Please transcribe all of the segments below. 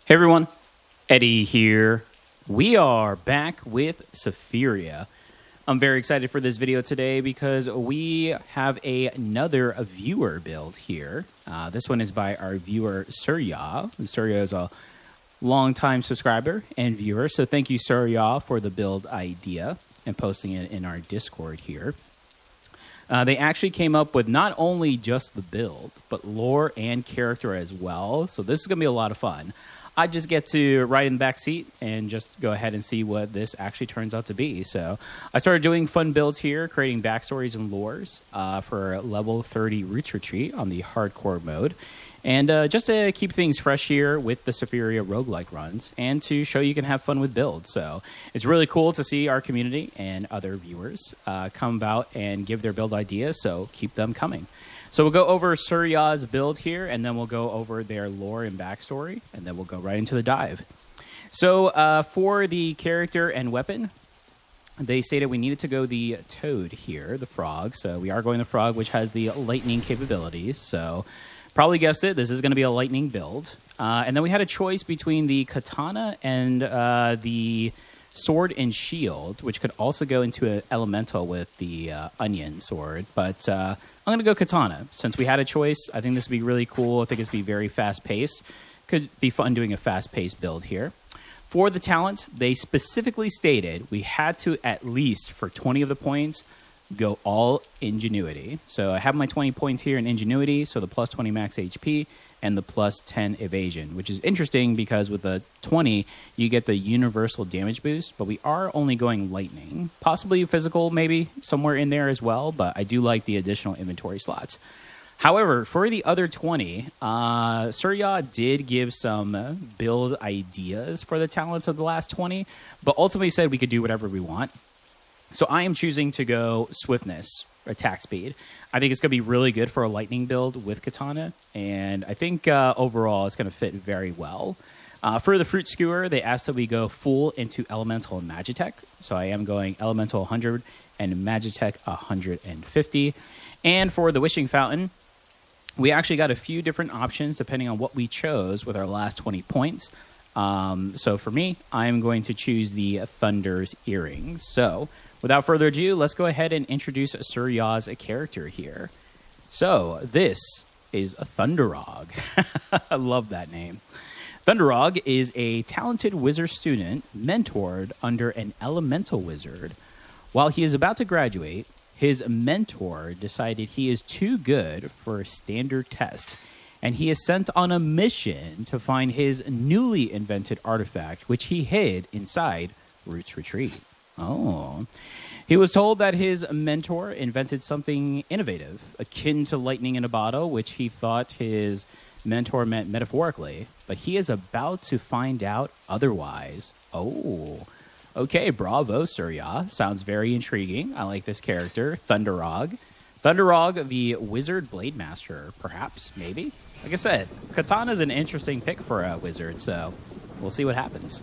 Hey everyone, Eddie here. We are back with Sephiria. I'm very excited for this video today because we have another viewer build here. This one is by our viewer Surya. Surya is a longtime subscriber and viewer, so thank you Surya for the build idea and posting it in our Discord here. They actually came up with not only just the build, but lore and character as well, so this is going to be a lot of fun. I just get to ride in the back seat and just go ahead and see what this actually turns out to be. So I started doing fun builds here, creating backstories and lores for level 30 Roots Retreat on the hardcore mode. And just to keep things fresh here with the Sephiria roguelike runs and to show you can have fun with builds. So it's really cool to see our community and other viewers come about and give their build ideas, so keep them coming. So we'll go over Surya's build here, and then we'll go over their lore and backstory, and then we'll go right into the dive. So for the character and weapon, they stated we needed to go the toad here, the frog. So we are going the frog, which has the lightning capabilities. So probably guessed it, this is going to be a lightning build. And then we had a choice between the katana and the sword and shield, which could also go into an elemental with the onion sword. But I'm going to go katana. Since we had a choice, I think this would be really cool. I think it's be very fast-paced. Could be fun doing a fast-paced build here. For the talents, they specifically stated we had to, at least for 20 of the points, go all ingenuity. So I have my 20 points here in ingenuity, so the plus 20 max HP and the plus 10 evasion, which is interesting because with the 20, you get the universal damage boost, but we are only going lightning. Possibly physical, maybe, somewhere in there as well, but I do like the additional inventory slots. However, for the other 20, Surya did give some build ideas for the talents of the last 20, but ultimately said we could do whatever we want. So I am choosing to go swiftness, attack speed. I think it's going to be really good for a lightning build with katana, and I think overall it's going to fit very well. For the fruit skewer, they asked that we go full into elemental and magitech. So I am going elemental 100 and magitech 150. And for the wishing fountain, we actually got a few different options depending on what we chose with our last 20 points. So for me, I'm going to choose the Thunder's earrings. So without further ado, let's go ahead and introduce Surya's character here. So this is a Thunderog. I love that name. Thunderog is a talented wizard student mentored under an elemental wizard. While he is about to graduate, his mentor decided he is too good for a standard test, and he is sent on a mission to find his newly invented artifact, which he hid inside Roots Retreat. Oh. He was told that his mentor invented something innovative, akin to lightning in a bottle, which he thought his mentor meant metaphorically, but he is about to find out otherwise. Oh. Okay, bravo, Surya. Sounds very intriguing. I like this character, Thunderog. Thunderog, the Wizard Blade Master, perhaps, maybe? Like I said, Katana is an interesting pick for a wizard, so we'll see what happens.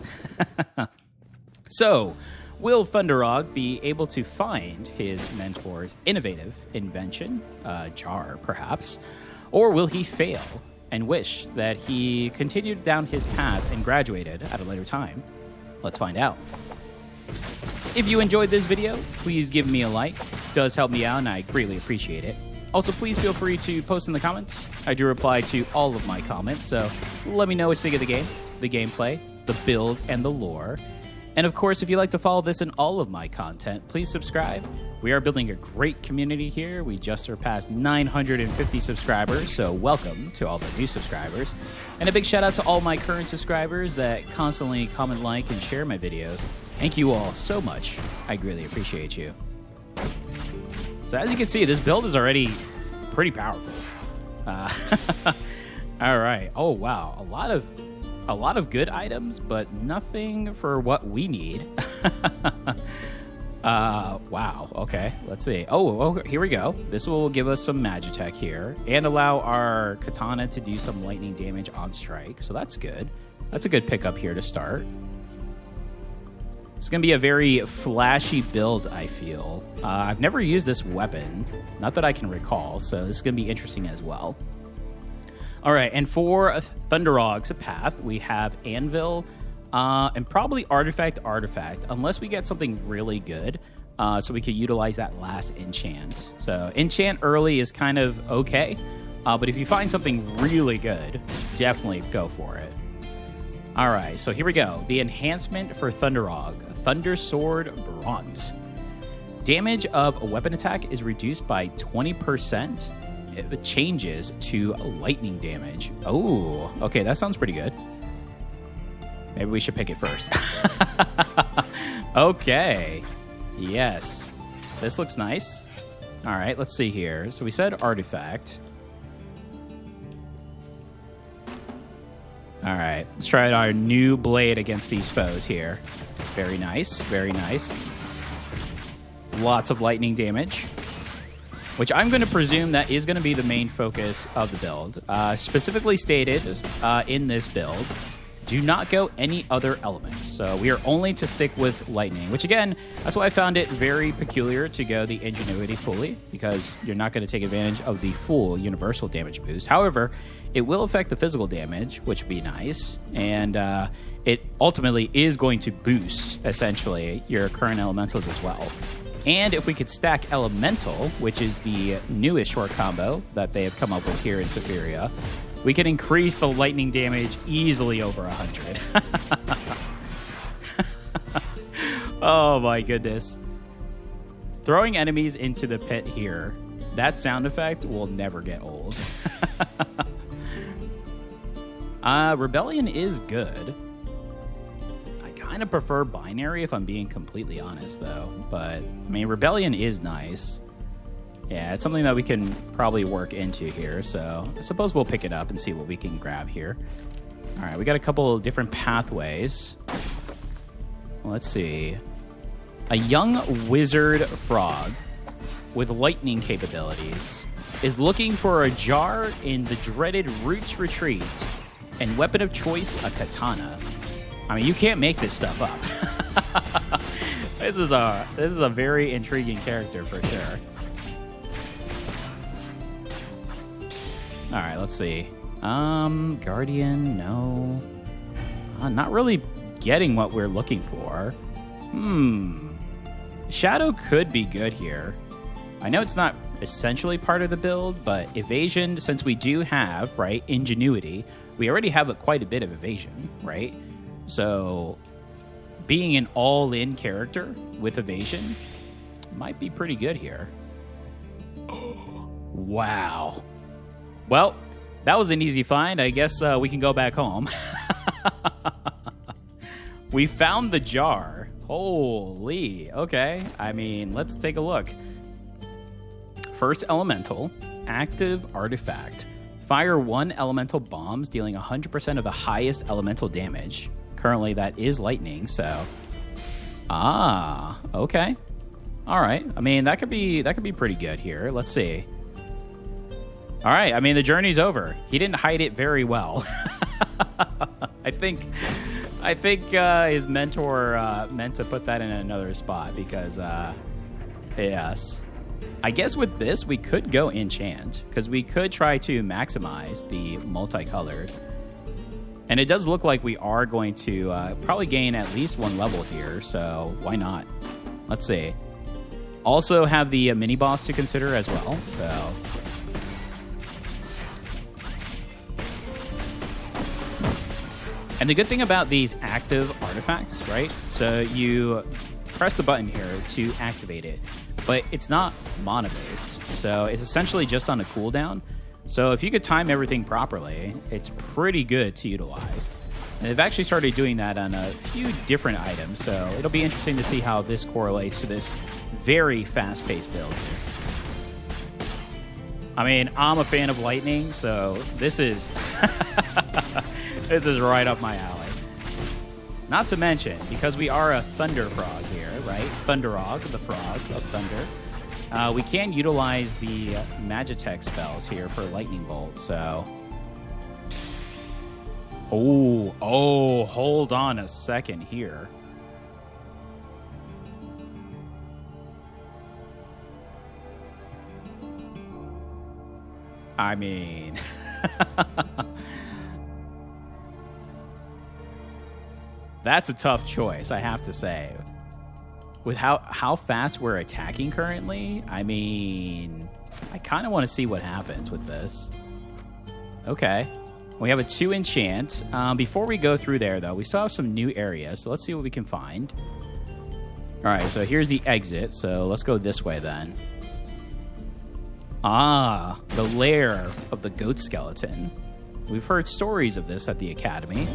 So, will Thunderog be able to find his mentor's innovative invention, jar, perhaps? Or will he fail and wish that he continued down his path and graduated at a later time? Let's find out. If you enjoyed this video, please give me a like. It does help me out, and I greatly appreciate it. Also, please feel free to post in the comments. I do reply to all of my comments, so let me know what you think of the game, the gameplay, the build, and the lore. And of course, if you'd like to follow this and all of my content, please subscribe. We are building a great community here. We just surpassed 950 subscribers, so welcome to all the new subscribers. And a big shout out to all my current subscribers that constantly comment, like, and share my videos. Thank you all so much. I greatly appreciate you. So as you can see, this build is already pretty powerful. All right. Oh, wow. A lot of good items, but nothing for what we need. Wow. Okay. Let's see. Oh, here we go. This will give us some magitech here and allow our katana to do some lightning damage on strike. So that's good. That's a good pickup here to start. It's going to be a very flashy build, I feel. I've never used this weapon, not that I can recall, so this is going to be interesting as well. All right, and for Thunderog's path, we have Anvil and probably Artifact, unless we get something really good, so we can utilize that last enchant. So enchant early is kind of okay, but if you find something really good, definitely go for it. All right, so here we go. The enhancement for Thunderog, Thunder Sword Bronze. Damage of a weapon attack is reduced by 20%. It changes to lightning damage. Oh, okay, that sounds pretty good. Maybe we should pick it first. Okay. Yes. This looks nice. All right, let's see here. So we said artifact. All right, let's try out our new blade against these foes here. Very nice, very nice. Lots of lightning damage, which I'm going to presume that is going to be the main focus of the build. Specifically stated in this build, do not go any other elements. So we are only to stick with lightning, which again, that's why I found it very peculiar to go the ingenuity fully, because you're not going to take advantage of the full universal damage boost. However, it will affect the physical damage, which would be nice, and it ultimately is going to boost, essentially, your current elementals as well. And if we could stack Elemental, which is the newest short combo that they have come up with here in Sephiria, we can increase the lightning damage easily over 100. Oh my goodness. Throwing enemies into the pit here, that sound effect will never get old. Rebellion is good. I kind of prefer binary if I'm being completely honest, though. But, I mean, Rebellion is nice. Yeah, it's something that we can probably work into here. So, I suppose we'll pick it up and see what we can grab here. All right, we got a couple different pathways. Let's see. A young wizard frog with lightning capabilities is looking for a jar in the dreaded Roots Retreat, and weapon of choice, a katana. I mean, you can't make this stuff up. This is a very intriguing character for sure. All right, let's see. Guardian, no. Not really getting what we're looking for. Shadow could be good here. I know it's not essentially part of the build, but evasion, since we do have, right, ingenuity, we already have quite a bit of evasion, right? So being an all-in character with evasion might be pretty good here. Wow. Well, that was an easy find. I guess we can go back home. We found the jar. Holy, okay. I mean, let's take a look. First elemental, active artifact. Fire 1 elemental bombs, dealing 100% of the highest elemental damage. Currently, that is lightning, so... Ah, okay. All right. I mean, that could be pretty good here. Let's see. All right. I mean, the journey's over. He didn't hide it very well. I think his mentor meant to put that in another spot because, yes. I guess with this, we could go enchant because we could try to maximize the multicolored. And it does look like we are going to probably gain at least one level here, so why not? Let's see. Also have the mini boss to consider as well, so... And the good thing about these active artifacts, right? So you press the button here to activate it, but it's not mana-based, so it's essentially just on a cooldown. So if you could time everything properly, it's pretty good to utilize. And they've actually started doing that on a few different items, so it'll be interesting to see how this correlates to this very fast-paced build. I mean, I'm a fan of lightning, so this is... This is right up my alley. Not to mention, because we are a thunder frog here, right? Thunderog, the frog of thunder. We can utilize the Magitech spells here for lightning bolt, so... Oh, hold on a second here. I mean... That's a tough choice, I have to say. With how fast we're attacking currently, I mean, I kind of want to see what happens with this. Okay. We have a 2 enchant. Before we go through there, though, we still have some new areas, so let's see what we can find. All right, so here's the exit, so let's go this way then. Ah, the lair of the goat skeleton. We've heard stories of this at the academy.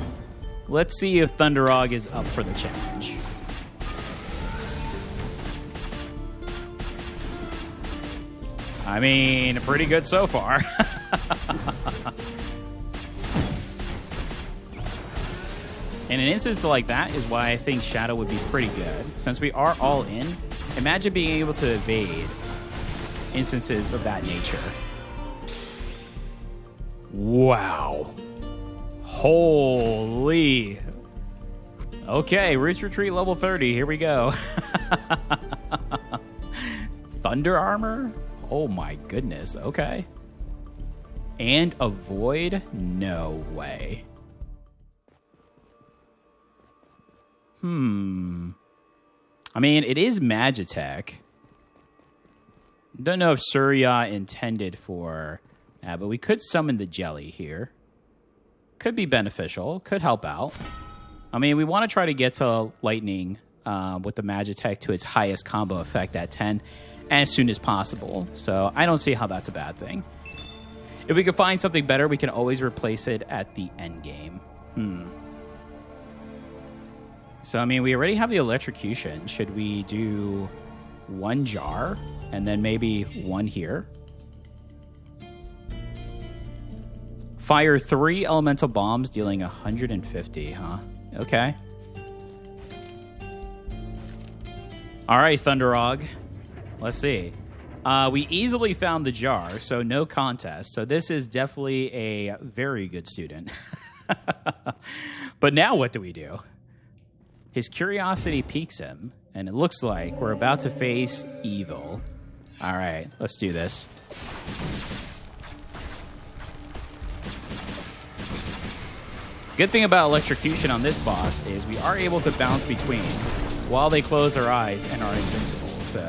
Let's see if Thunderog is up for the challenge. I mean, pretty good so far. In an instance like that is why I think Shadow would be pretty good. Since we are all in, imagine being able to evade instances of that nature. Wow. Holy. Okay, Roots Retreat level 30. Here we go. Thunder armor? Oh my goodness. Okay. And avoid? No way. I mean, it is Magitech. Don't know if Surya intended for that, but we could summon the jelly here. Could be beneficial. Could help out. I mean, we want to try to get to lightning with the Magitech to its highest combo effect at 10 as soon as possible. So I don't see how that's a bad thing. If we can find something better, we can always replace it at the end game. So, I mean, we already have the electrocution. Should we do 1 jar and then maybe 1 here? Fire 3 elemental bombs, dealing 150, huh? Okay. All right, Thunderog. Let's see. We easily found the jar, so no contest. So this is definitely a very good student. But now what do we do? His curiosity piques him, and it looks like we're about to face evil. All right, let's do this. Good thing about electrocution on this boss is we are able to bounce between while they close their eyes and are invincible, so...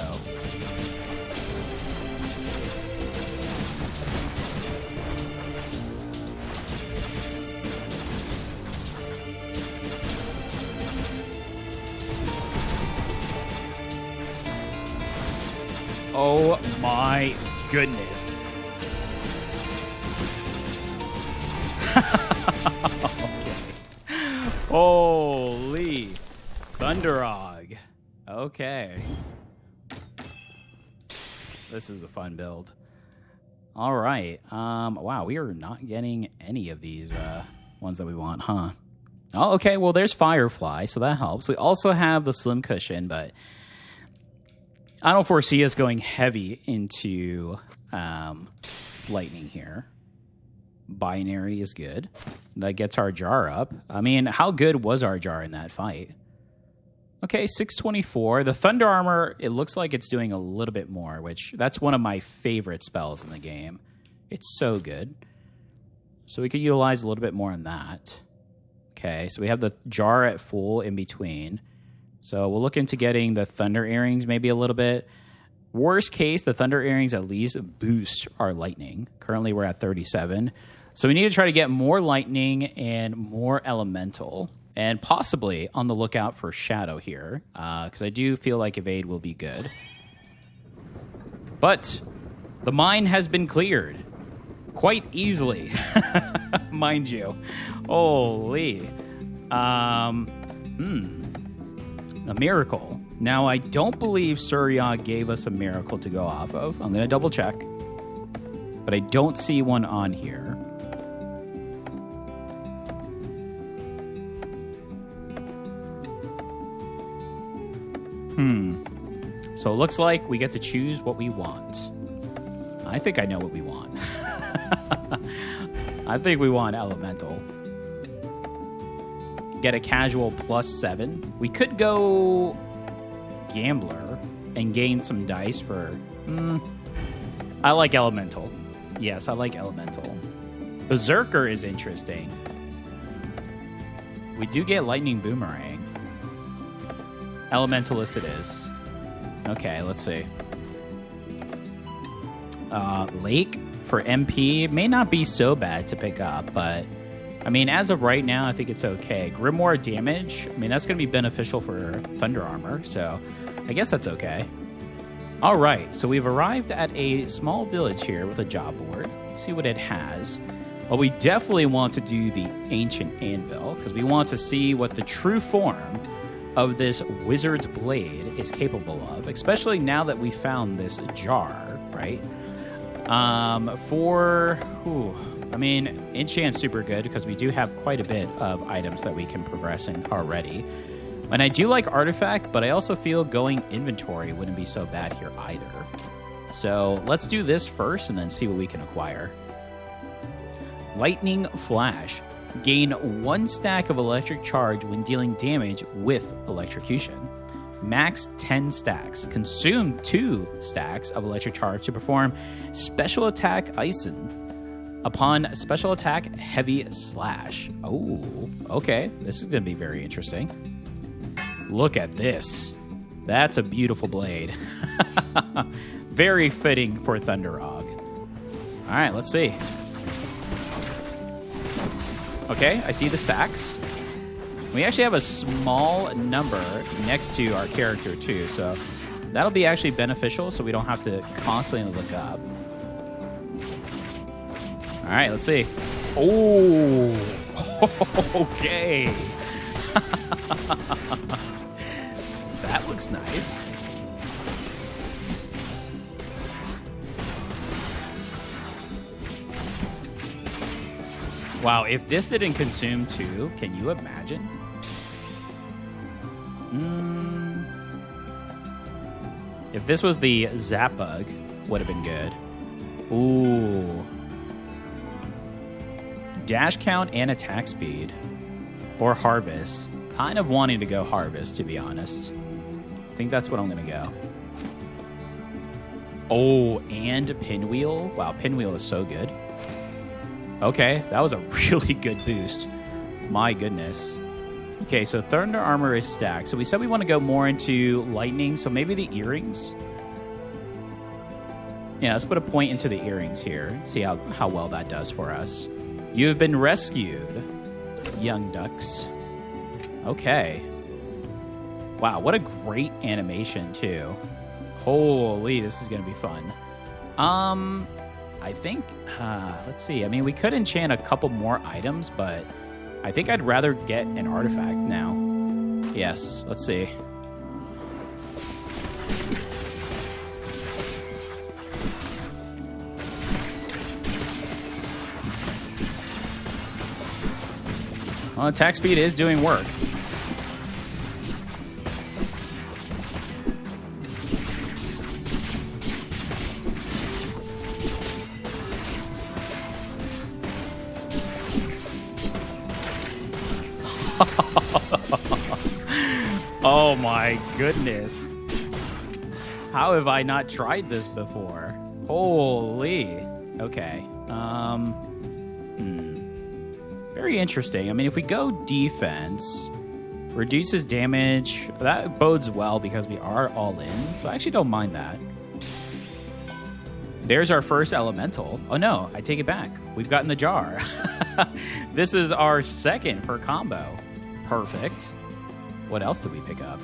Oh my goodness. Okay. Holy Thunderog. Okay. This is a fun build. All right. Wow, we are not getting any of these ones that we want, huh? Oh, okay. Well, there's Firefly, so that helps. We also have the Slim Cushion, but I don't foresee us going heavy into lightning here. Binary is good. That gets our jar up. I mean, how good was our jar in that fight? Okay, 624. The Thunder Armor, it looks like it's doing a little bit more, which that's one of my favorite spells in the game. It's so good. So we could utilize a little bit more on that. Okay, so we have the jar at full in between. So we'll look into getting the Thunder Earrings maybe a little bit. Worst case, the Thunder Earrings at least boost our lightning. Currently, we're at 37. So we need to try to get more lightning and more elemental. And possibly on the lookout for Shadow here. Because I do feel like Evade will be good. But the mine has been cleared. Quite easily. Mind you. Holy. A miracle. Now, I don't believe Surya gave us a miracle to go off of. I'm going to double check. But I don't see one on here. So it looks like we get to choose what we want. I think I know what we want. I think we want Elemental. Get a casual +7. We could go Gambler and gain some dice for... I like Elemental. Yes, I like Elemental. Berserker is interesting. We do get Lightning Boomerang. Elementalist it is. Okay, let's see. Lake for MP may not be so bad to pick up, but I mean, as of right now, I think it's okay. Grimoire damage, I mean, that's going to be beneficial for Thunder Armor, so I guess that's okay. All right, so we've arrived at a small village here with a job board. Let's see what it has. Well, we definitely want to do the Ancient Anvil because we want to see what the true form of this Wizard's Blade is capable of, especially now that we found this jar, right? I mean, enchant's super good because we do have quite a bit of items that we can progress in already. And I do like artifact, but I also feel going inventory wouldn't be so bad here either. So let's do this first and then see what we can acquire. Lightning Flash. Gain 1 stack of electric charge when dealing damage with electrocution. Max 10 stacks. Consume 2 stacks of electric charge to perform special attack akin. Upon special attack, heavy slash. Oh, okay. This is going to be very interesting. Look at this. That's a beautiful blade. Very fitting for Thunderog. All right, let's see. Okay, I see the stacks. We actually have a small number next to our character too, so that'll be actually beneficial so we don't have to constantly look up. All right, let's see. Oh, okay. That looks nice. Wow, if this didn't consume 2, can you imagine? If this was the Zap Bug, would have been good. Ooh. Dash count and attack speed. Or Harvest. Kind of wanting to go Harvest, to be honest. I think that's what I'm going to go. Oh, and Pinwheel. Wow, Pinwheel is so good. Okay, that was a really good boost. My goodness. Okay, so Thunder Armor is stacked. So we said we want to go more into Lightning, so maybe the Earrings? Yeah, let's put a point into the Earrings here. See how well that does for us. You have been rescued, young ducks. Okay. Wow, what a great animation, too. Holy, this is going to be fun. I think, let's see. I mean, we could enchant a couple more items, but I think I'd rather get an artifact now. Yes, let's see. Well, attack speed is doing work. Oh my goodness. How have I not tried this before? Holy. Okay. Very interesting. I mean, if we go defense, reduces damage, that bodes well because we are all in. So I actually don't mind that. There's our first elemental. Oh no, I take it back. We've gotten the jar. This is our second for combo. Perfect. What else did we pick up?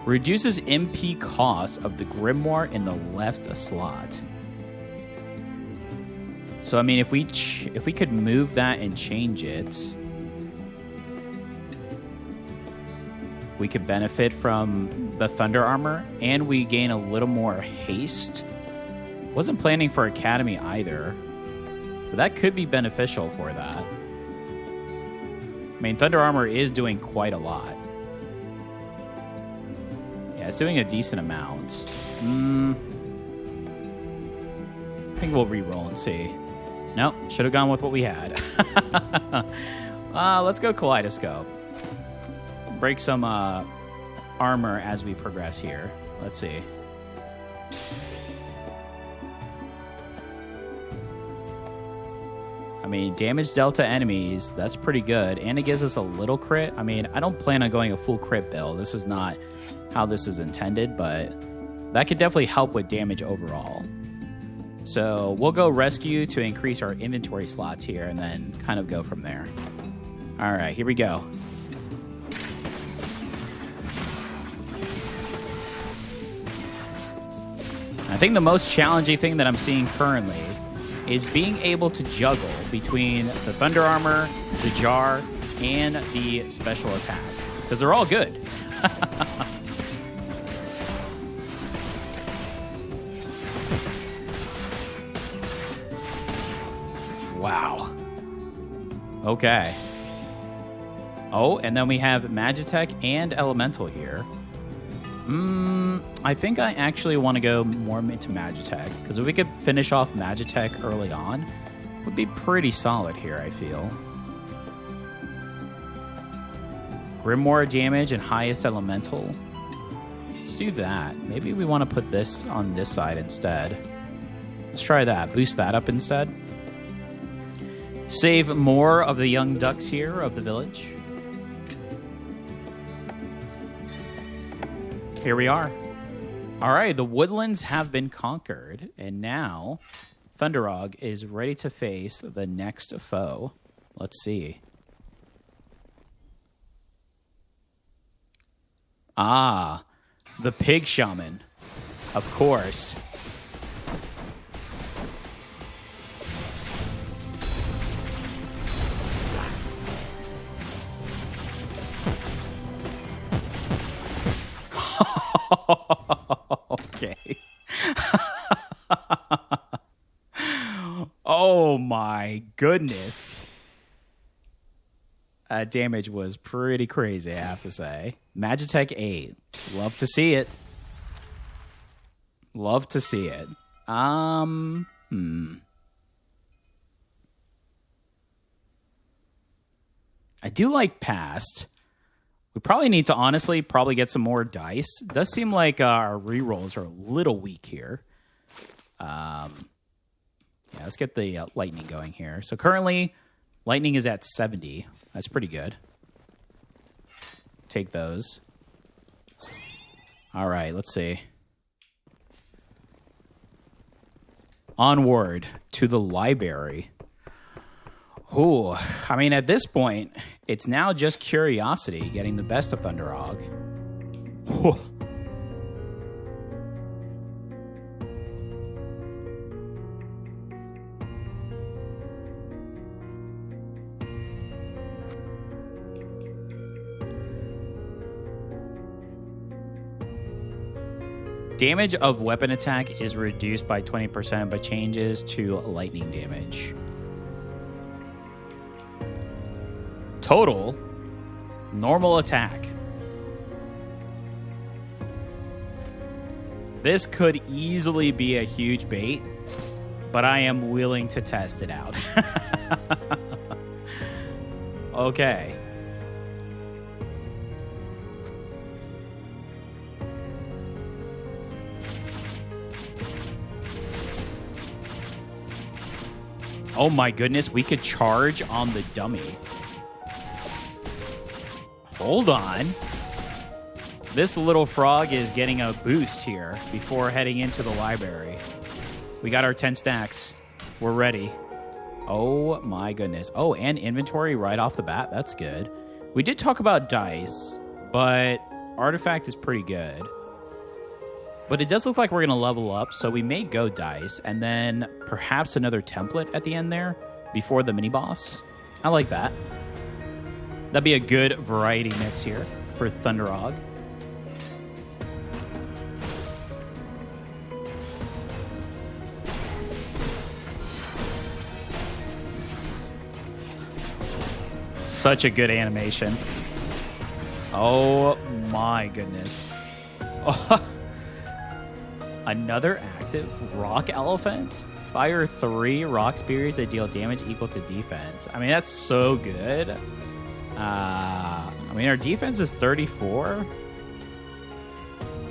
Reduces MP cost of the Grimoire in the left slot. So I mean, if we could move that and change it, we could benefit from the Thunder Armor, and we gain a little more haste. Wasn't planning for Academy either, but that could be beneficial for that. I mean, Thunder Armor is doing quite a lot. Yeah, it's doing a decent amount. I think we'll re-roll and see. Nope, should have gone with what we had. Let's go Kaleidoscope. Break some armor as we progress here. Let's see. I mean, damage dealt to enemies, that's pretty good. And it gives us a little crit. I mean, I don't plan on going a full crit build. This is not how this is intended, but that could definitely help with damage overall. So we'll go rescue to increase our inventory slots here and then kind of go from there. All right, here we go. I think the most challenging thing that I'm seeing currently is being able to juggle between the Thunder Armor, the Jar, and the special attack. Because they're all good. Wow. Okay. Oh, and then we have Magitech and Elemental here. I think I actually want to go more into Magitech, because if we could finish off Magitech early on, it would be pretty solid here, I feel. Grimoire damage and highest Elemental. Let's do that. Maybe we want to put this on this side instead. Let's try that. Boost that up instead. Save more of the young ducks here of the village. Here we are. All right, the woodlands have been conquered, and now Thunderog is ready to face the next foe. Let's see. Ah, the pig shaman, of course. Okay. Oh my goodness. Damage was pretty crazy, I have to say. Magitech 8. Love to see it. Love to see it. I do like past. We probably need to honestly probably get some more dice. It does seem like our rerolls are a little weak here. Yeah, let's get the lightning going here. So currently, lightning is at 70. That's pretty good. Take those. All right, let's see. Onward to the library. Ooh, I mean, at this point, it's now just curiosity getting the best of Thunderog. Whew. Damage of weapon attack is reduced by 20%, but changes to lightning damage. Total, normal attack. This could easily be a huge bait, but I am willing to test it out. Okay. Oh my goodness, we could charge on the dummy. Hold on. This little frog is getting a boost here before heading into the library. We got our 10 stacks. We're ready. Oh my goodness. Oh, and inventory right off the bat. That's good. We did talk about dice, but artifact is pretty good. But it does look like we're going to level up, so we may go dice, and then perhaps another template at the end there before the mini-boss. I like that. That'd be a good variety mix here for Thunderog. Such a good animation. Oh my goodness. Another active rock elephant. Fire 3 rock spears that deal damage equal to defense. I mean, that's so good. I mean, our defense is 34.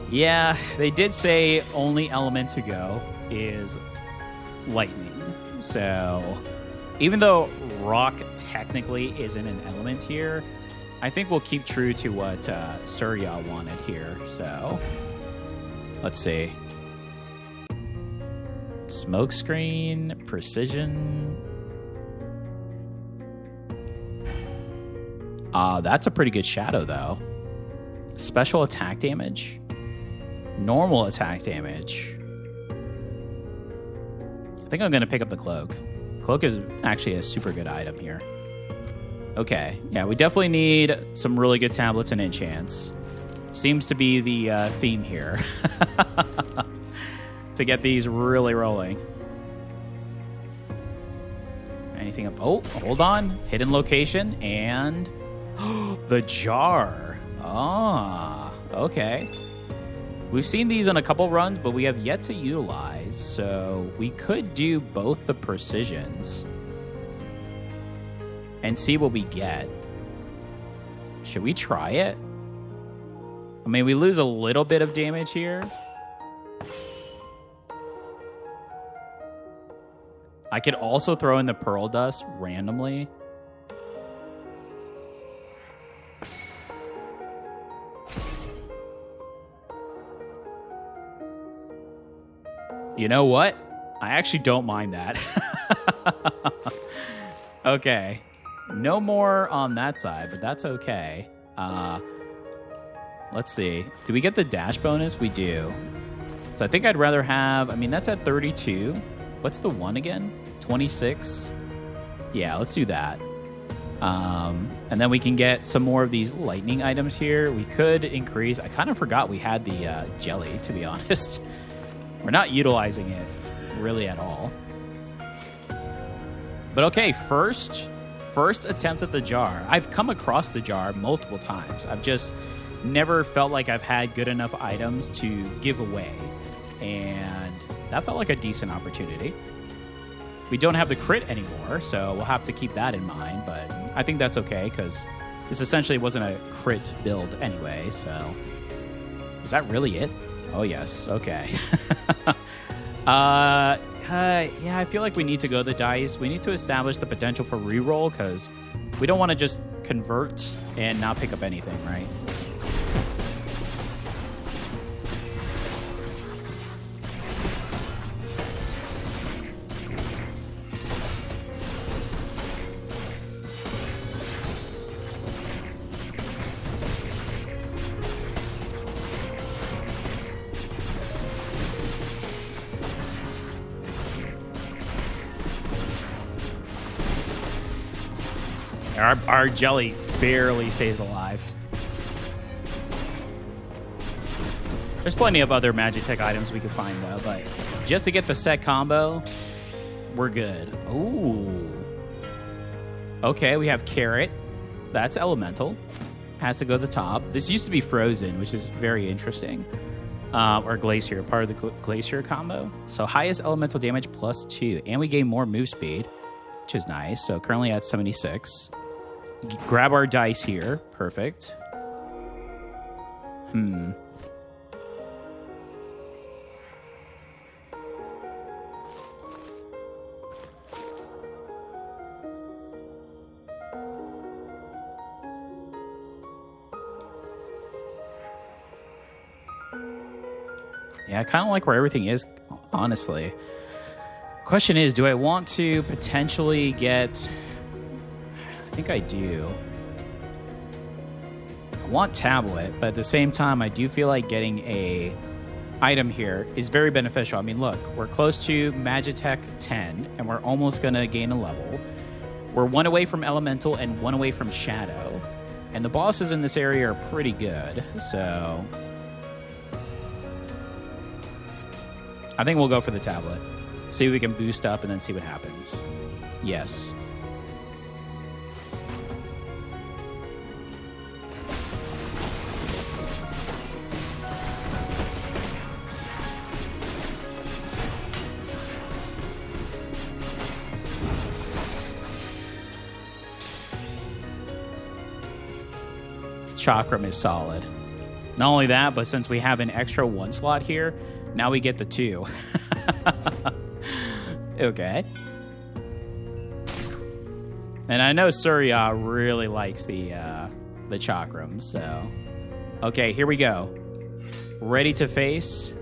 Yeah, they did say only element to go is lightning. So Even though rock technically isn't an element here, I think we'll keep true to what Surya wanted here. So, let's see. Smokescreen, precision. That's a pretty good shadow, though. Special attack damage. Normal attack damage. I think I'm going to pick up the cloak. Cloak is actually a super good item here. Okay, yeah, we definitely need some really good tablets and enchants. Seems to be the theme here. To get these really rolling. Anything up? Oh, hold on. Hidden location and the jar. Ah, okay. We've seen these on a couple runs, but we have yet to utilize, so we could do both the precisions and see what we get. Should we try it? I mean, we lose a little bit of damage here. I could also throw in the pearl dust randomly. You know what? I actually don't mind that. Okay. No more on that side, but that's okay. Let's see. Do we get the dash bonus? We do. So I think I'd rather have... I mean, that's at 32. What's the one again? 26? Yeah, let's do that. And then we can get some more of these lightning items here. We could increase... I kind of forgot we had the jelly, to be honest. We're not utilizing it really at all. But okay, first attempt at the jar. I've come across the jar multiple times. I've just never felt like I've had good enough items to give away. And that felt like a decent opportunity. We don't have the crit anymore, so we'll have to keep that in mind. But I think that's okay, because this essentially wasn't a crit build anyway, so... Is that really it? Oh, yes. Okay. Yeah, I feel like we need to go the dice. We need to establish the potential for reroll, because we don't want to just convert and not pick up anything, right? Our jelly barely stays alive. There's plenty of other Magitech items we can find, though, but just to get the set combo, we're good. Ooh. Okay, we have Carrot. That's Elemental. Has to go to the top. This used to be Frozen, which is very interesting. Or Glacier, part of the Glacier combo. So highest Elemental damage +2. And we gain more move speed, which is nice. So currently at 76. Grab our dice here. Perfect. Yeah, I kind of like where everything is, honestly. Question is, do I want to potentially get... I think I do. I want tablet, but at the same time, I do feel like getting a item here is very beneficial. I mean, look, we're close to Magitech 10, and we're almost going to gain a level. We're one away from Elemental and one away from Shadow. And the bosses in this area are pretty good, so... I think we'll go for the tablet. See if we can boost up and then see what happens. Yes. Chakram is solid. Not only that, but since we have an extra 1 slot here, now we get the 2. Okay. And I know Surya really likes the chakrams, so... Okay, here we go. Ready to face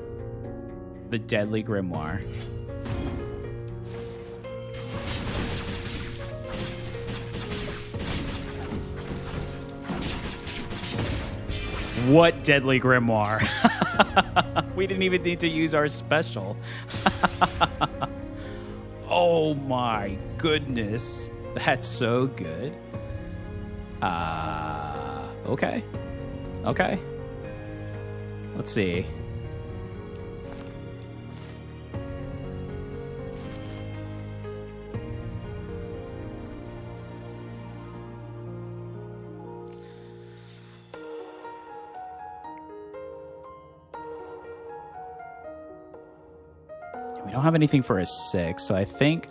the deadly grimoire. What deadly grimoire? We didn't even need to use our special. Oh my goodness. That's so good. Okay. Okay. Let's see. We don't have anything for a 6, so I think...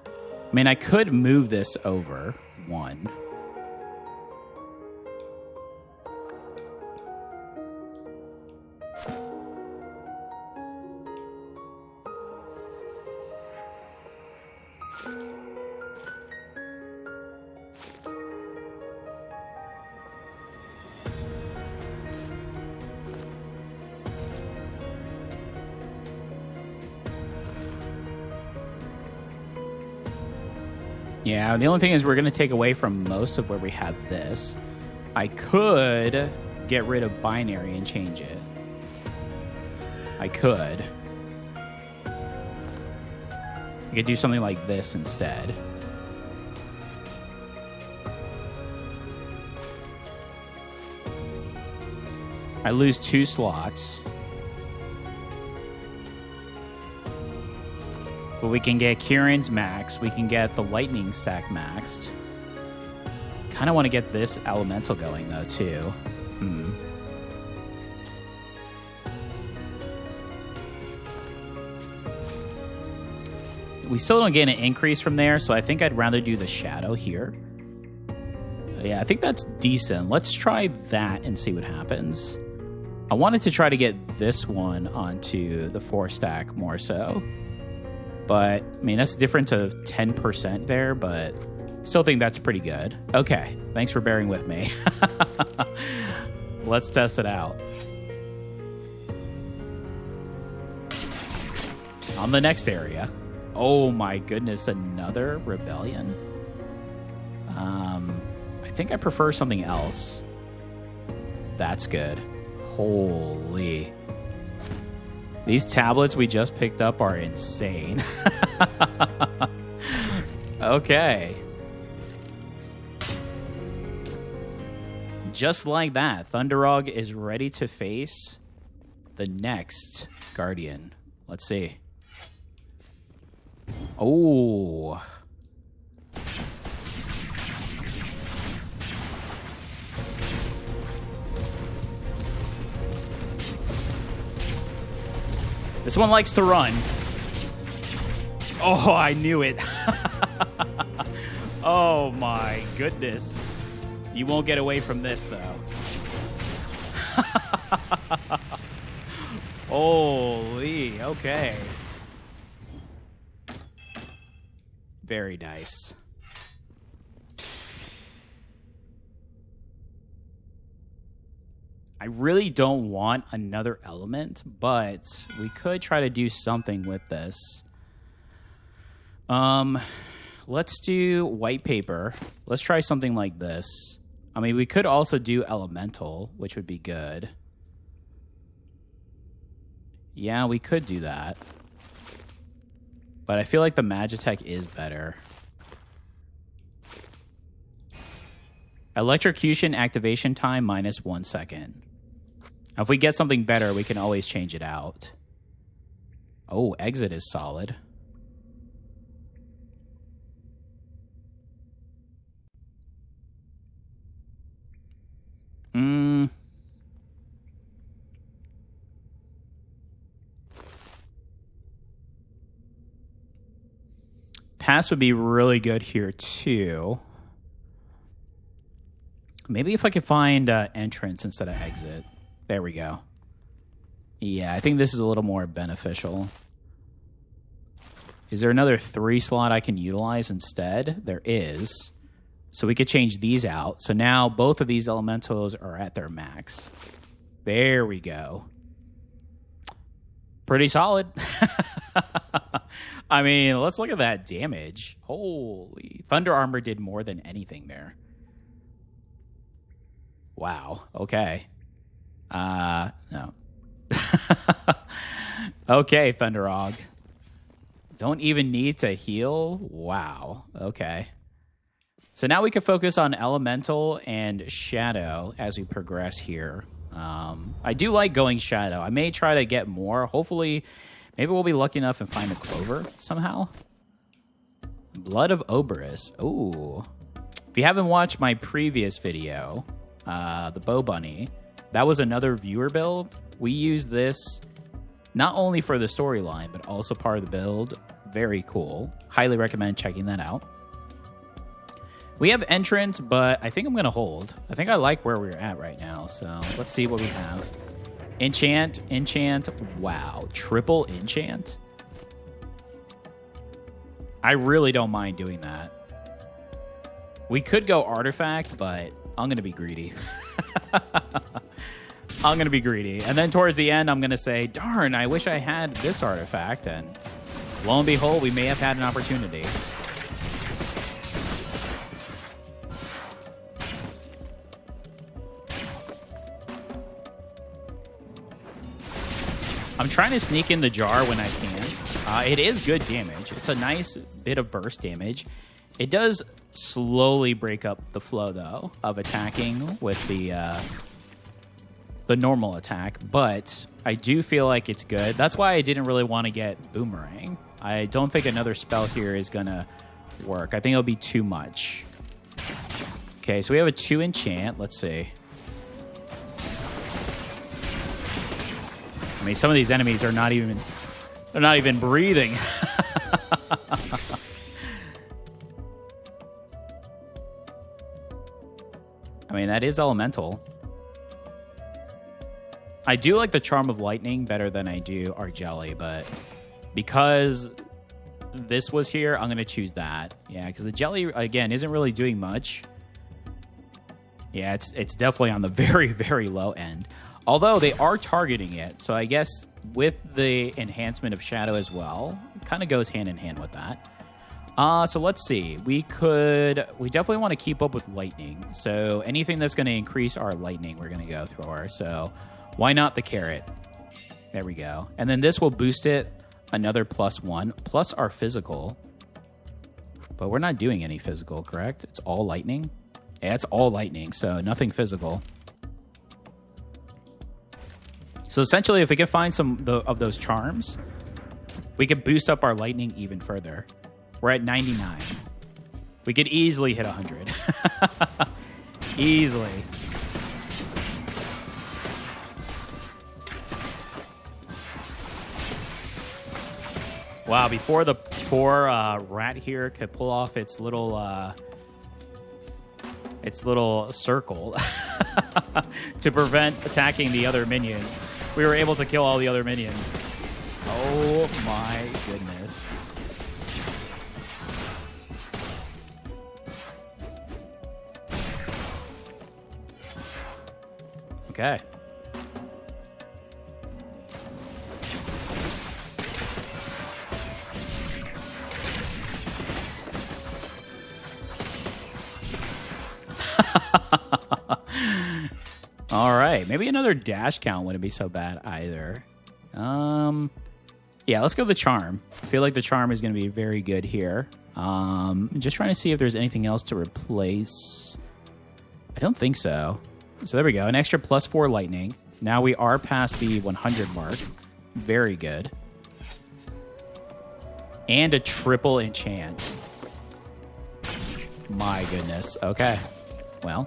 I mean, I could move this over 1. Yeah, the only thing is we're going to take away from most of where we have this. I could get rid of binary and change it. I could. I could do something like this instead. I lose 2 slots. But we can get Kieran's max. We can get the lightning stack maxed. Kind of want to get this elemental going, though, too. We still don't get an increase from there, so I think I'd rather do the shadow here. Yeah, I think that's decent. Let's try that and see what happens. I wanted to try to get this one onto the 4 stack more so. But, I mean, that's a difference of 10% there, but still think that's pretty good. Okay, thanks for bearing with me. Let's test it out. On the next area. Oh my goodness, another rebellion? I think I prefer something else. That's good. Holy... These tablets we just picked up are insane. Okay. Just like that, Thunderog is ready to face the next Guardian. Let's see. Oh. This one likes to run. Oh, I knew it. Oh my goodness. You won't get away from this, though. Holy, okay. Very nice. I really don't want another element, but we could try to do something with this. Let's do white paper. Let's try something like this. I mean, we could also do elemental, which would be good. Yeah, we could do that. But I feel like the Magitech is better. Electrocution activation time minus 1 second. Now, if we get something better, we can always change it out. Oh, exit is solid. Pass would be really good here, too. Maybe if I could find entrance instead of exit. There we go. Yeah, I think this is a little more beneficial. Is there another 3 slot I can utilize instead? There is. So we could change these out. So now both of these elementals are at their max. There we go. Pretty solid. I mean, let's look at that damage. Holy. Thunder Armor did more than anything there. Wow. Okay. No. Okay, Thunderog. Don't even need to heal? Wow. Okay. So now we can focus on Elemental and Shadow as we progress here. I do like going Shadow. I may try to get more. Hopefully, maybe we'll be lucky enough and find a Clover somehow. Blood of Oberus. Ooh. If you haven't watched my previous video, the Bow Bunny, that was another viewer build. We use this not only for the storyline, but also part of the build. Very cool. Highly recommend checking that out. We have entrance, but I think I'm going to hold. I think I like where we're at right now, so let's see what we have. Enchant, enchant, wow. Triple enchant? I really don't mind doing that. We could go artifact, but I'm going to be greedy. I'm going to be greedy. And then towards the end, I'm going to say, darn, I wish I had this artifact. And lo and behold, we may have had an opportunity. I'm trying to sneak in the jar when I can. It is good damage. It's a nice bit of burst damage. It does slowly break up the flow, though, of attacking with the normal attack. But I do feel like it's good. That's why I didn't really want to get Boomerang. I don't think another spell here is going to work. I think it'll be too much. Okay, so we have a 2 enchant. Let's see. I mean, some of these enemies are not even, they're not even breathing. I mean, that is elemental. I do like the Charm of Lightning better than I do Argelli, but because this was here, I'm going to choose that. Yeah, because the Jelly, again, isn't really doing much. Yeah, it's definitely on the very, very low end. Although they are targeting it, so I guess with the enhancement of Shadow as well, it kind of goes hand in hand with that. So let's see. We definitely want to keep up with Lightning. So anything that's going to increase our Lightning, we're going to go through her. So why not the Carrot? There we go. And then this will boost it another +1, plus our physical. But we're not doing any physical, correct? It's all Lightning? Yeah, it's all Lightning, so nothing physical. So essentially, if we can find some of those charms, we could boost up our Lightning even further. We're at 99. We could easily hit 100. Easily. Wow, before the poor rat here could pull off its little circle to prevent attacking the other minions, we were able to kill all the other minions. Oh my goodness. Okay. All right, maybe another dash count wouldn't be so bad either. Yeah, let's go with the charm. I feel like the charm is going to be very good here. Just trying to see if there's anything else to replace. I don't think so. So there we go, an extra +4 lightning. Now we are past the 100 mark. Very good. And a triple enchant. My goodness. Okay. Well.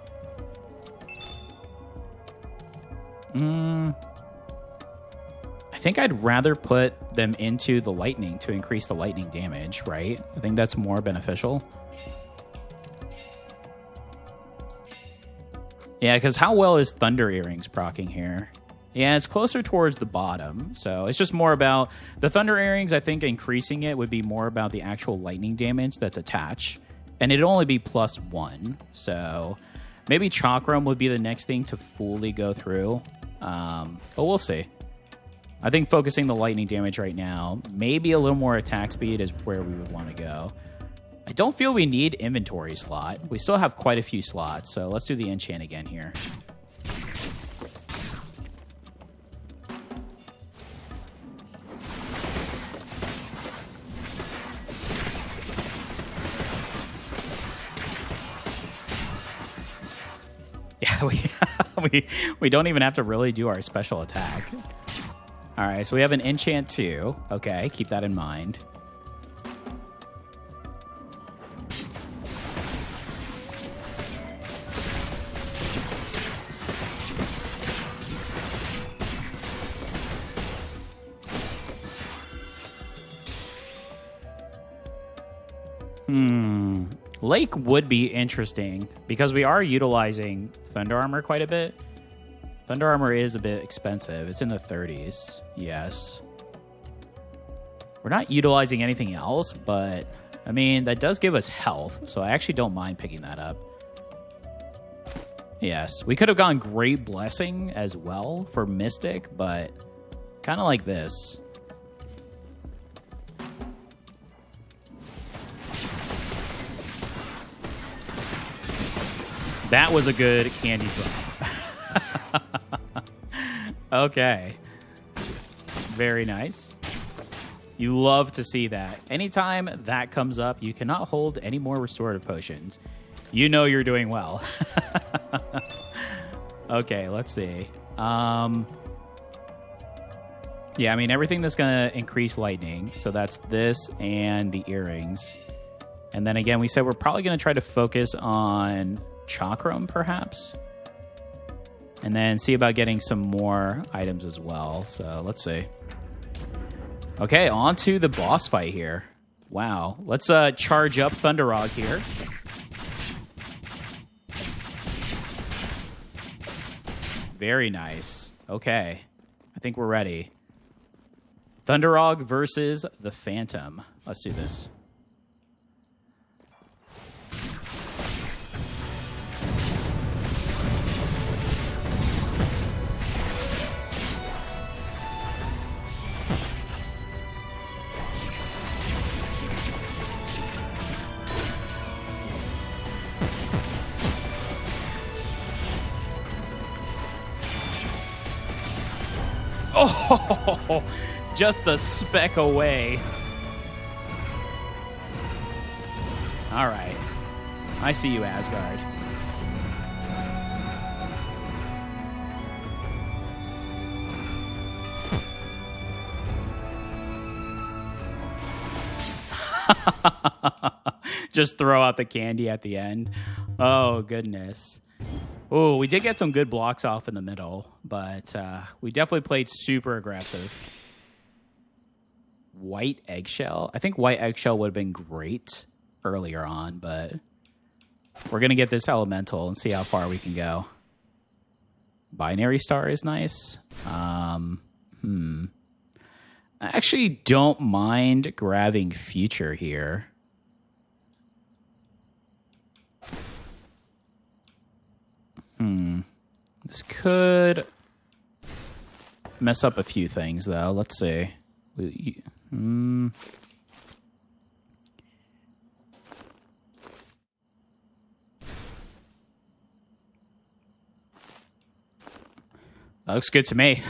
I think I'd rather put them into the lightning to increase the lightning damage, right? I think that's more beneficial. Yeah, because how well is Thunder Earrings proccing here? Yeah, it's closer towards the bottom, so it's just more about... The Thunder Earrings, I think increasing it would be more about the actual lightning damage that's attached. And it'd only be +1. So maybe Chakram would be the next thing to fully go through. But we'll see. I think focusing the lightning damage right now, maybe a little more attack speed is where we would want to go. I don't feel we need inventory slot. We still have quite a few slots, so let's do the enchant again here. Yeah, we don't even have to really do our special attack. All right, so we have an enchant too. Okay, keep that in mind. Lake would be interesting because we are utilizing Thunder Armor quite a bit. Thunder Armor is a bit expensive. It's in the 30s. Yes. We're not utilizing anything else, but I mean, that does give us health, so I actually don't mind picking that up. Yes. We could have gone Great Blessing as well for Mystic, but kind of like this. That was a good candy drop. Okay. Very nice. You love to see that. Anytime that comes up, you cannot hold any more restorative potions. You know you're doing well. Okay, let's see. Yeah, I mean, everything that's going to increase lightning. So that's this and the earrings. And then again, we said we're probably going to try to focus on Chakram, perhaps. And then see about getting some more items as well. So let's see. Okay, on to the boss fight here. Wow. Let's charge up Thunderog here. Very nice. Okay. I think we're ready. Thunderog versus the Phantom. Let's do this. Oh, just a speck away. All right. I see you, Asgard. Just throw out the candy at the end. Oh, goodness. Oh, we did get some good blocks off in the middle, but we definitely played super aggressive. White Eggshell. I think White Eggshell would have been great earlier on, but we're going to get this Elemental and see how far we can go. Binary Star is nice. I actually don't mind grabbing Future here. This could mess up a few things, though. Let's see. That looks good to me.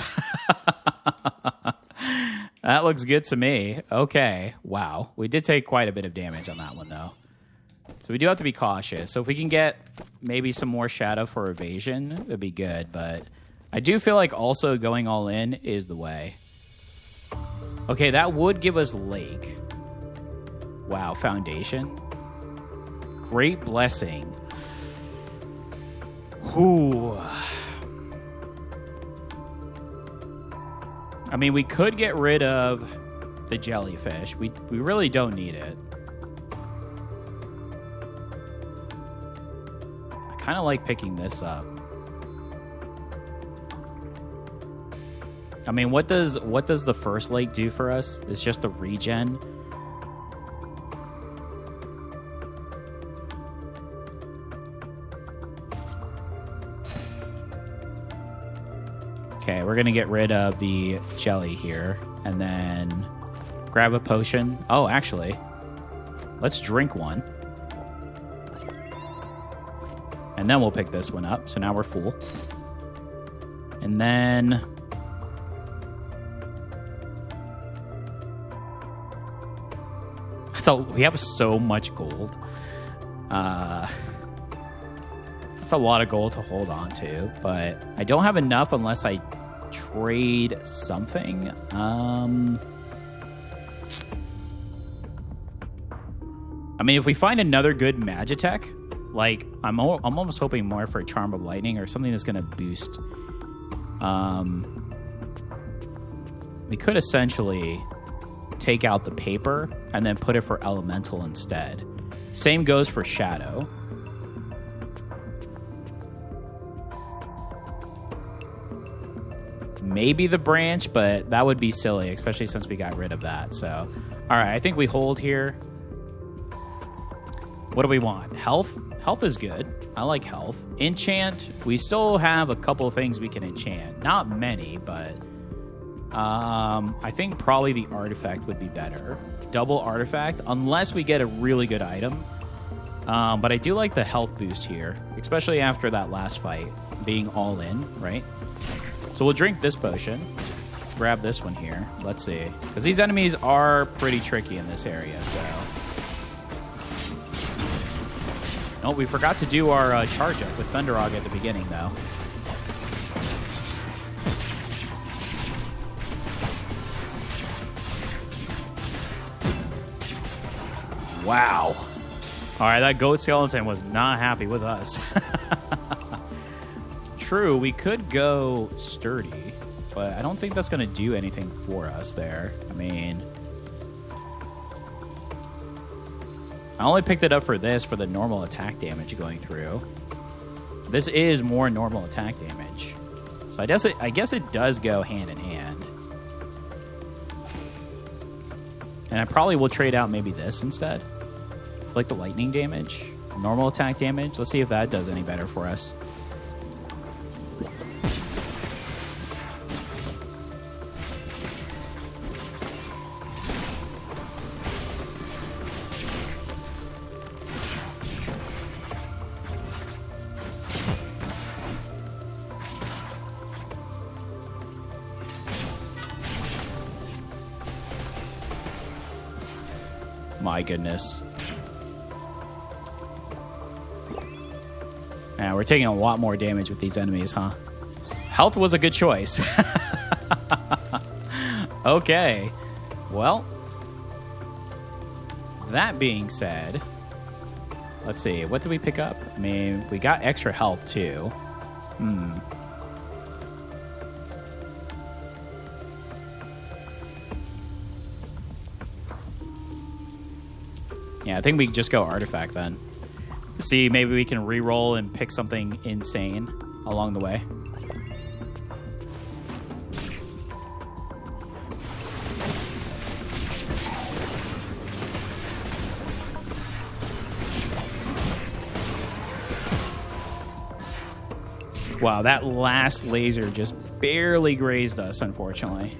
That looks good to me. Okay. Wow. We did take quite a bit of damage on that one, though. So we do have to be cautious. So if we can get maybe some more shadow for evasion, it'd be good. But I do feel like also going all in is the way. Okay, that would give us Lake. Wow, Foundation. Great Blessing. Ooh. I mean, we could get rid of the jellyfish. We really don't need it. I kind of like picking this up. I mean, what does the first lake do for us? It's just a regen. Okay, we're going to get rid of the jelly here and then grab a potion. Oh, actually, let's drink one. And then we'll pick this one up. So now we're full. And then... So we have so much gold. That's a lot of gold to hold on to, but I don't have enough unless I trade something. I mean, if we find another good Magitech, like I'm almost hoping more for a Charm of Lightning or something that's going to boost. We could essentially take out the paper and then put it for elemental instead. Same goes for shadow. Maybe the branch, but that would be silly, especially since we got rid of that. So, all right, I think we hold here. What do we want? Health? Health is good. I like health. Enchant. We still have a couple of things we can enchant. Not many, but I think probably the artifact would be better. Double artifact, unless we get a really good item. But I do like the health boost here, especially after that last fight, being all in, right? So we'll drink this potion. Grab this one here. Let's see. Because these enemies are pretty tricky in this area, so... Oh, we forgot to do our charge up with Thunderog at the beginning, though. Wow. All right, that goat skeleton was not happy with us. True, we could go sturdy, but I don't think that's going to do anything for us there. I mean... I only picked it up for this, for the normal attack damage going through. This is more normal attack damage. So I guess it does go hand in hand. And I probably will trade out maybe this instead. Like the lightning damage, normal attack damage. Let's see if that does any better for us. My goodness. Yeah, we're taking a lot more damage with these enemies, huh? Health was a good choice. Okay. Well, that being said, let's see. What did we pick up? I mean, we got extra health, too. Yeah, I think we just go artifact then. See, maybe we can re-roll and pick something insane along the way. Wow, that last laser just barely grazed us, unfortunately.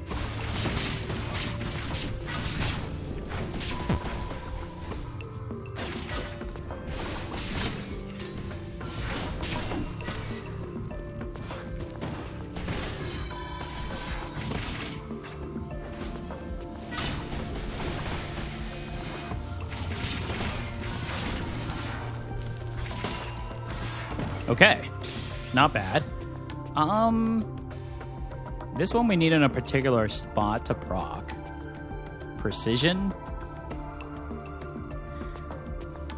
Okay, not bad. This one we need in a particular spot to proc. Precision?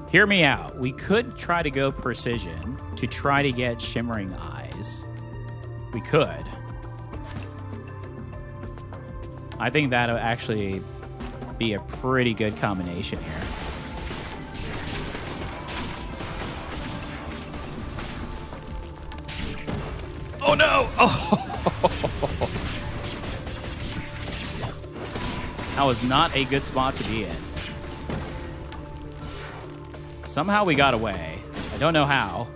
Hear me out. We could try to go precision to try to get shimmering eyes. We could. I think that'll actually be a pretty good combination here. Oh no! Oh. That was not a good spot to be in. Somehow we got away. I don't know how.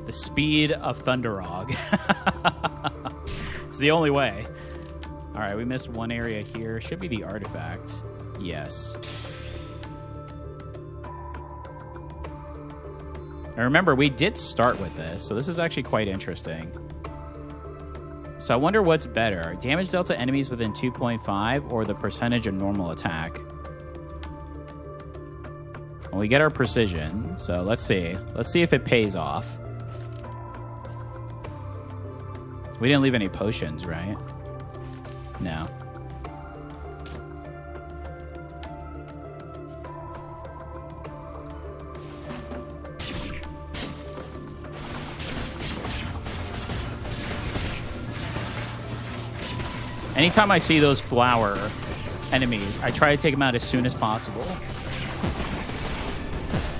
The speed of Thunderog. the only way. All right, we missed one area here. Should be the artifact. Yes. And remember, we did start with this, so this is actually quite interesting. So I wonder what's better, damage dealt to enemies within 2.5 or the percentage of normal attack. Well, we get our precision, so let's see. Let's see if it pays off. We didn't leave any potions, right? No. Anytime I see those flower enemies, I try to take them out as soon as possible.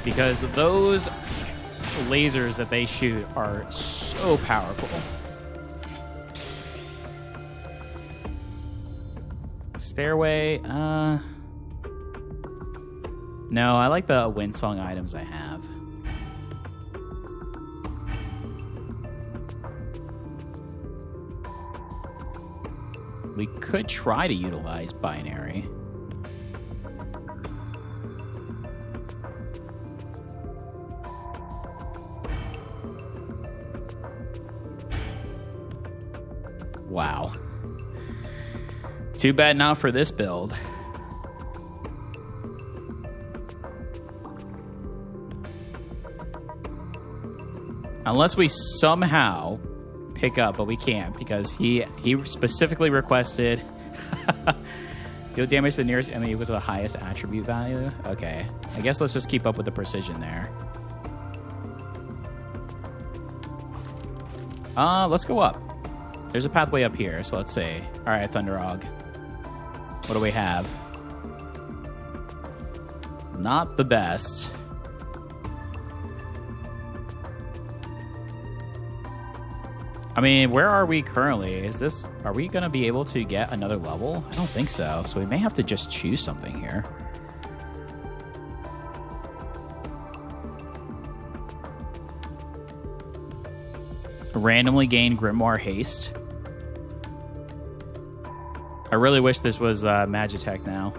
Because those lasers that they shoot are so powerful. Stairway, no, I like the Windsong items I have. We could try to utilize binary. Wow. Too bad not for this build. Unless we somehow pick up, but we can't because he specifically requested deal damage to the nearest enemy with the highest attribute value. Okay, I guess let's just keep up with the precision there. Let's go up. There's a pathway up here, so let's see. All right, Thunderog. What do we have? Not the best. I mean, where are we currently? Are we going to be able to get another level? I don't think so. So we may have to just choose something here. Randomly gain Grimoire Haste. I really wish this was Magitech now.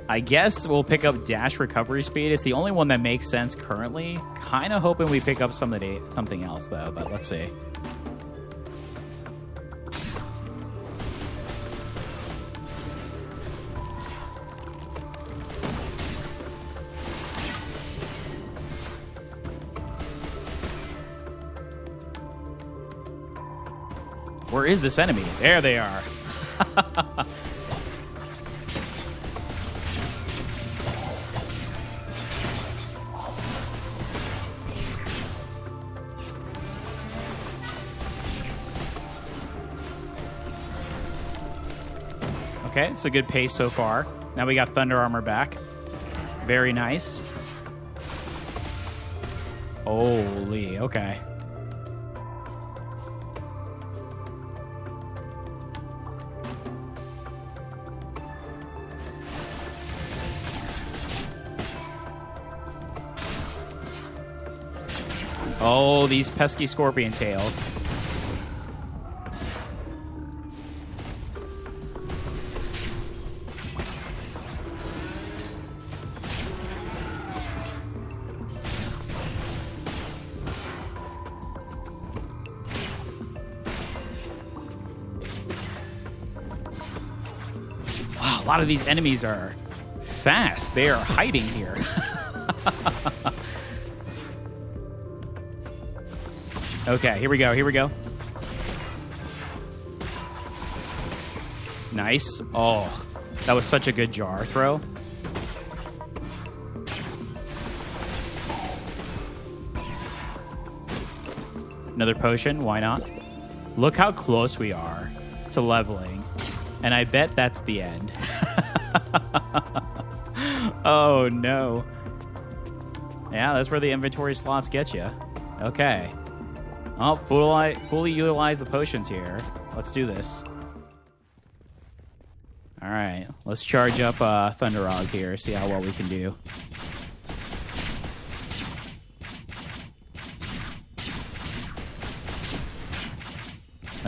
I guess we'll pick up Dash Recovery Speed. It's the only one that makes sense currently. Kind of hoping we pick up something else, though, but let's see. Where is this enemy? There they are. Okay, it's a good pace so far. Now we got Thunder Armor back. Very nice. Holy, okay. Oh, these pesky scorpion tails. Wow, a lot of these enemies are fast. They are hiding here. Okay, here we go, here we go. Nice. Oh, that was such a good jar throw. Another potion, why not? Look how close we are to leveling. And I bet that's the end. Oh, no. Yeah, that's where the inventory slots get you. Okay. Oh, fully utilize the potions here. Let's do this. All right, let's charge up Thunderog here, see how well we can do.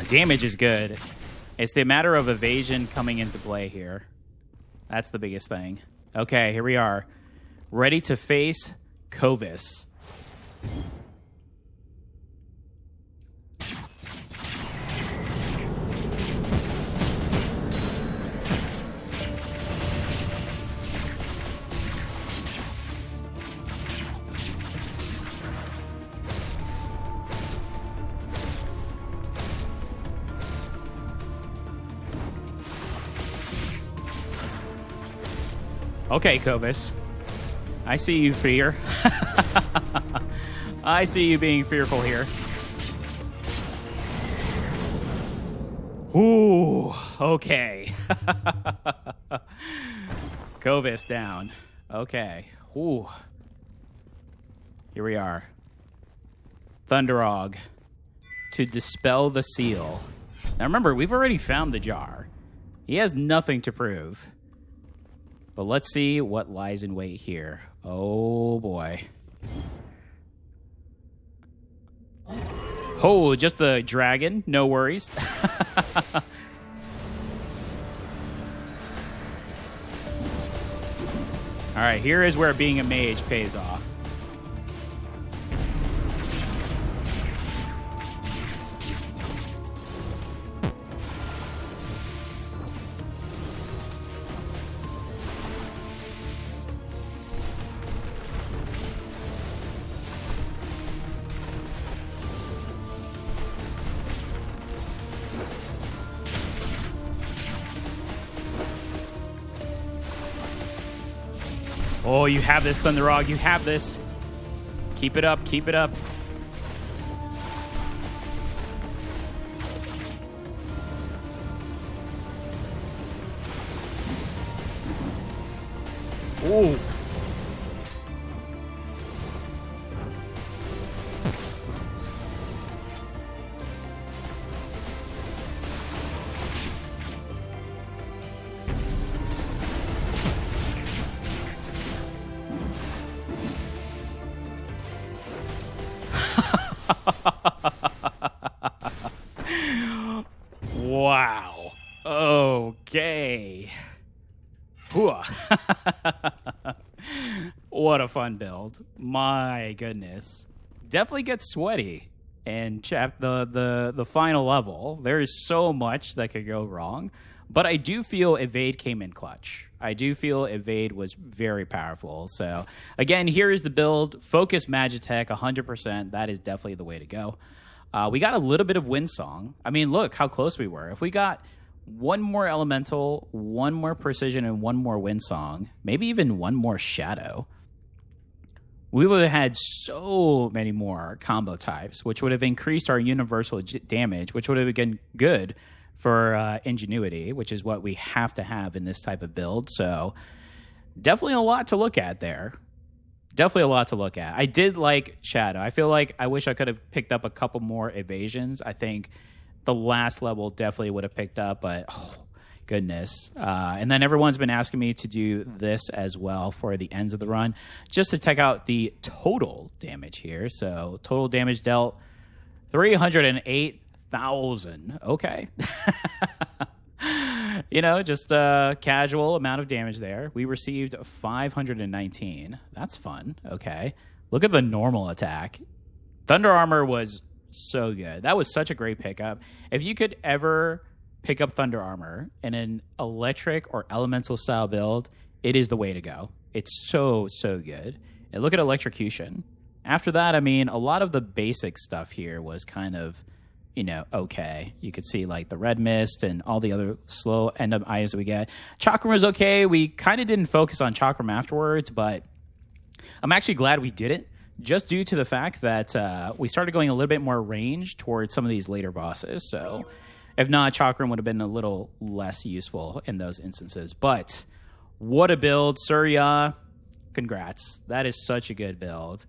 Damage is good. It's the matter of evasion coming into play here. That's the biggest thing. Okay, here we are. Ready to face Kovis. Okay, Kovis. I see you, fear. I see you being fearful here. Ooh, okay. Kovis down. Okay. Ooh. Here we are. Thunderog to dispel the seal. Now remember, we've already found the jar. He has nothing to prove. But let's see what lies in wait here. Oh, boy. Oh, just a dragon. No worries. All right, here is where being a mage pays off. Oh, you have this, Thunderog. You have this. Keep it up. Keep it up. Ooh. Wow. Okay. What a fun build. My goodness. Definitely gets sweaty. And the final level, there is so much that could go wrong. But I do feel Evade came in clutch. I do feel Evade was very powerful. So, again, here is the build. Focus Magitech, 100%. That is definitely the way to go. We got a little bit of Windsong. I mean, look how close we were. If we got one more Elemental, one more Precision, and one more Windsong, maybe even one more Shadow, we would have had so many more combo types, which would have increased our universal damage, which would have been good for Ingenuity, which is what we have to have in this type of build. So definitely a lot to look at there. Definitely a lot to look at. I did like Shadow. I feel like I wish I could have picked up a couple more evasions. I think the last level definitely would have picked up, but oh, goodness. And then everyone's been asking me to do this as well for the ends of the run, just to check out the total damage here. So total damage dealt 308,000. Okay. You know, just a casual amount of damage there. We received 519. That's fun. Okay. Look at the normal attack. Thunder Armor was so good. That was such a great pickup. If you could ever pick up Thunder Armor in an electric or elemental style build, it is the way to go. It's so, so good. And look at Electrocution. After that, I mean, a lot of the basic stuff here was kind of, you know, okay. You could see like the Red Mist and all the other slow end up items that we get. Chakram was okay. We kind of didn't focus on Chakram afterwards, but I'm actually glad we did it, just due to the fact that we started going a little bit more range towards some of these later bosses. So if not, Chakram would have been a little less useful in those instances. But what a build. Surya, congrats. That is such a good build.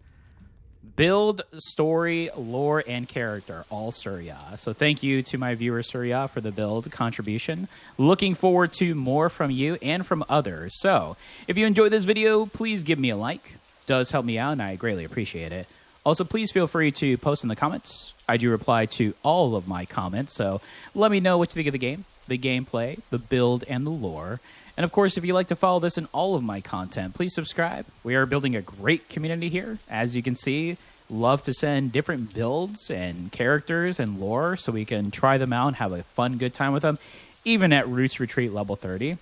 Build, story, lore, and character, all Surya. So thank you to my viewer Surya for the build contribution. Looking forward to more from you and from others. So if you enjoyed this video, please give me a like. It does help me out, and I greatly appreciate it. Also, please feel free to post in the comments I do reply to all of my comments, so let me know what you think of the game, the gameplay, the build, and the lore. And of course, if you'd like to follow this and all of my content, please subscribe. We are building a great community here. As you can see, love to send different builds and characters and lore so we can try them out and have a fun, good time with them, even at Roots Retreat level 30.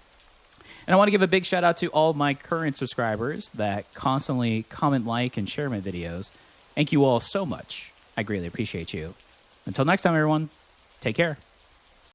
And I want to give a big shout out to all my current subscribers that constantly comment, like, and share my videos. Thank you all so much. I greatly appreciate you. Until next time, everyone, take care.